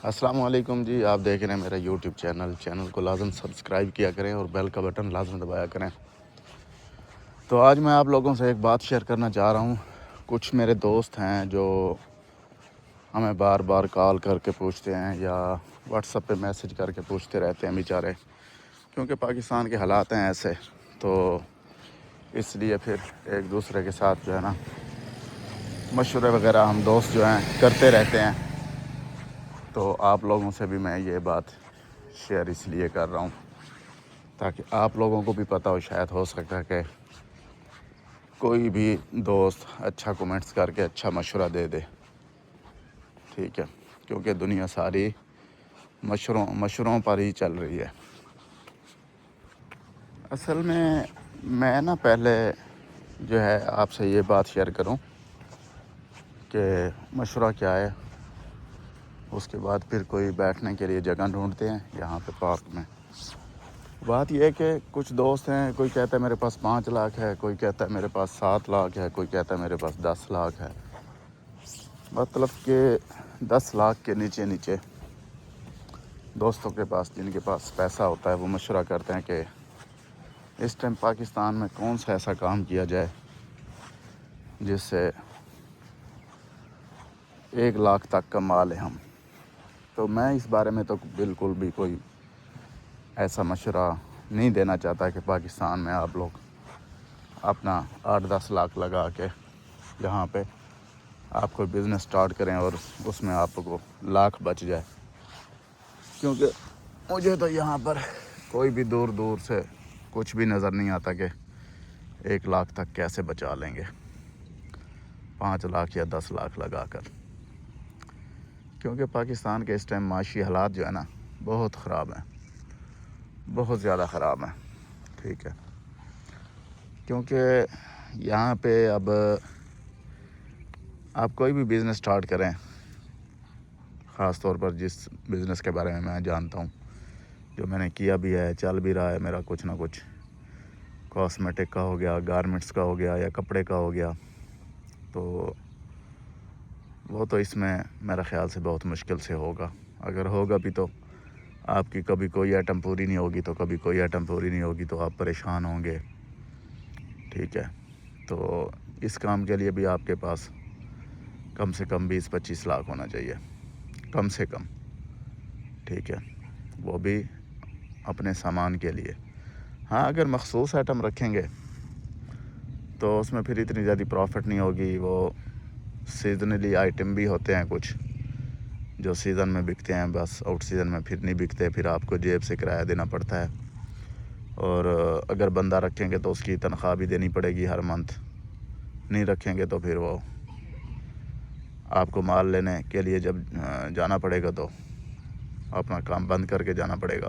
السلام علیکم جی، آپ دیکھ رہے ہیں میرا یوٹیوب چینل کو لازم سبسکرائب کیا کریں اور بیل کا بٹن لازم دبایا کریں۔ تو آج میں آپ لوگوں سے ایک بات شیئر کرنا چاہ رہا ہوں۔ کچھ میرے دوست ہیں جو ہمیں بار بار کال کر کے پوچھتے ہیں یا واٹس ایپ پہ میسج کر کے پوچھتے رہتے ہیں بیچارے، کیونکہ پاکستان کے حالات ہیں ایسے، تو اس لیے پھر ایک دوسرے کے ساتھ جو ہے نا مشورے وغیرہ ہم دوست جو ہیں کرتے رہتے ہیں۔ تو آپ لوگوں سے بھی میں یہ بات شیئر اس لیے کر رہا ہوں تاکہ آپ لوگوں کو بھی پتہ ہو، شاید ہو سکتا ہے کہ کوئی بھی دوست اچھا کومنٹس کر کے اچھا مشورہ دے دے، ٹھیک ہے، کیونکہ دنیا ساری مشوروں پر ہی چل رہی ہے۔ اصل میں نا پہلے جو ہے آپ سے یہ بات شیئر کروں کہ مشورہ کیا ہے، اس کے بعد پھر کوئی بیٹھنے کے لیے جگہ ڈھونڈتے ہیں یہاں پہ پارک میں۔ بات یہ ہے کہ کچھ دوست ہیں، کوئی کہتا ہے میرے پاس 5 لاکھ ہے، کوئی کہتا ہے میرے پاس 7 لاکھ ہے، کوئی کہتا ہے میرے پاس 10 لاکھ ہے۔ مطلب کہ 10 لاکھ کے نیچے دوستوں کے پاس، جن کے پاس پیسہ ہوتا ہے، وہ مشورہ کرتے ہیں کہ اس ٹائم پاکستان میں کون سا ایسا کام کیا جائے جس سے 1 لاکھ تک کما لیں ہم۔ تو میں اس بارے میں تو بالکل بھی کوئی ایسا مشورہ نہیں دینا چاہتا کہ پاکستان میں آپ لوگ اپنا 8-10 لاکھ لگا کے یہاں پہ آپ کوئی بزنس سٹارٹ کریں اور اس میں آپ کو لاکھ بچ جائے، کیونکہ مجھے تو یہاں پر کوئی بھی دور سے کچھ بھی نظر نہیں آتا کہ 1 لاکھ تک کیسے بچا لیں گے 5 لاکھ یا 10 لاکھ لگا کر، کیونکہ پاکستان کے اس ٹائم معاشی حالات جو ہے نا بہت خراب ہیں، بہت زیادہ خراب ہیں، ٹھیک ہے، کیونکہ یہاں پہ اب آپ کوئی بھی بزنس سٹارٹ کریں، خاص طور پر جس بزنس کے بارے میں جانتا ہوں، جو میں نے کیا بھی ہے، چل بھی رہا ہے میرا، کچھ نہ کچھ کاسمیٹک کا ہو گیا، گارمنٹس کا ہو گیا یا کپڑے کا ہو گیا، تو وہ تو اس میں میرا خیال سے بہت مشکل سے ہوگا۔ اگر ہوگا بھی تو آپ کی کبھی کوئی آئٹم پوری نہیں ہوگی، تو کبھی کوئی آئٹم پوری نہیں ہوگی تو آپ پریشان ہوں گے، ٹھیک ہے۔ تو اس کام کے لیے بھی آپ کے پاس کم سے کم 20-25 لاکھ ہونا چاہیے، کم سے کم، ٹھیک ہے، وہ بھی اپنے سامان کے لیے۔ ہاں، اگر مخصوص آئٹم رکھیں گے تو اس میں پھر اتنی زیادہ پروفٹ نہیں ہوگی۔ وہ سیزنلی آئٹم بھی ہوتے ہیں کچھ جو سیزن میں بکتے ہیں، بس آؤٹ سیزن میں پھر نہیں بکتے، پھر آپ کو جیب سے کرایہ دینا پڑتا ہے، اور اگر بندہ رکھیں گے تو اس کی تنخواہ بھی دینی پڑے گی ہر منتھ، نہیں رکھیں گے تو پھر وہ آپ کو مال لینے کے لیے جب جانا پڑے گا تو اپنا کام بند کر کے جانا پڑے گا۔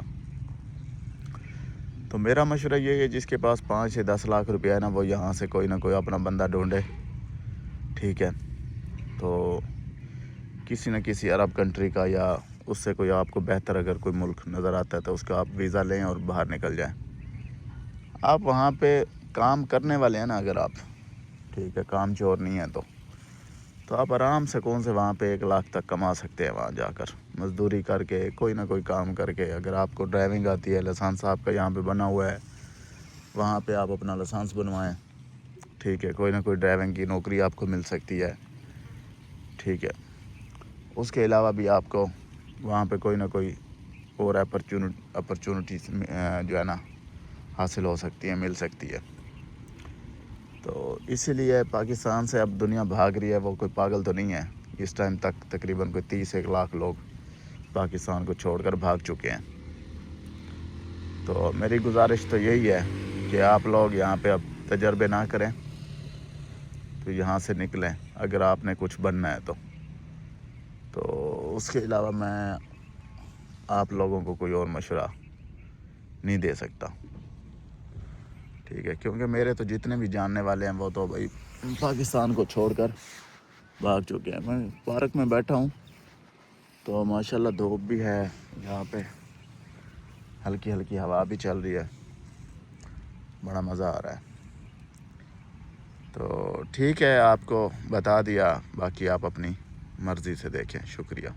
تو میرا مشورہ یہ ہے، جس کے پاس 5 سے 10 لاکھ روپیہ ہے نا، وہ یہاں سے کوئی نہ کوئی اپنا بندہ ڈھونڈے، ٹھیک ہے، تو کسی نہ کسی عرب کنٹری کا یا اس سے کوئی آپ کو بہتر اگر کوئی ملک نظر آتا ہے تو اس کا آپ ویزا لیں اور باہر نکل جائیں۔ آپ وہاں پہ کام کرنے والے ہیں نا، اگر آپ، ٹھیک ہے، کام چور نہیں ہے تو آپ آرام سے کون سے وہاں پہ 1 لاکھ تک کما سکتے ہیں، وہاں جا کر مزدوری کر کے، کوئی نہ کوئی کام کر کے۔ اگر آپ کو ڈرائیونگ آتی ہے، لائسنس آپ کا یہاں پہ بنا ہوا ہے، وہاں پہ آپ اپنا لائسنس بنوائیں، ٹھیک ہے، کوئی نہ کوئی ڈرائیونگ کی نوکری آپ کو مل سکتی ہے، ٹھیک ہے۔ اس کے علاوہ بھی آپ کو وہاں پہ کوئی نہ کوئی اور اپرچونٹیز جو ہے نا حاصل ہو سکتی ہے، مل سکتی ہے۔ تو اسی لیے پاکستان سے اب دنیا بھاگ رہی ہے، وہ کوئی پاگل تو نہیں ہے۔ اس ٹائم تک تقریباً کوئی 30 لاکھ لوگ پاکستان کو چھوڑ کر بھاگ چکے ہیں۔ تو میری گزارش تو یہی ہے کہ آپ لوگ یہاں پہ اب تجربے نہ کریں، تو یہاں سے نکلیں اگر آپ نے کچھ بننا ہے تو اس کے علاوہ میں آپ لوگوں کو کوئی اور مشورہ نہیں دے سکتا، ٹھیک ہے، کیونکہ میرے تو جتنے بھی جاننے والے ہیں وہ تو بھائی پاکستان کو چھوڑ کر بھاگ چکے ہیں۔ میں پارک میں بیٹھا ہوں تو ماشاءاللہ دھوپ بھی ہے، یہاں پہ ہلکی ہلکی ہوا بھی چل رہی ہے، بڑا مزہ آ رہا ہے۔ تو ٹھیک ہے، آپ کو بتا دیا، باقی آپ اپنی مرضی سے دیکھیں۔ شکریہ۔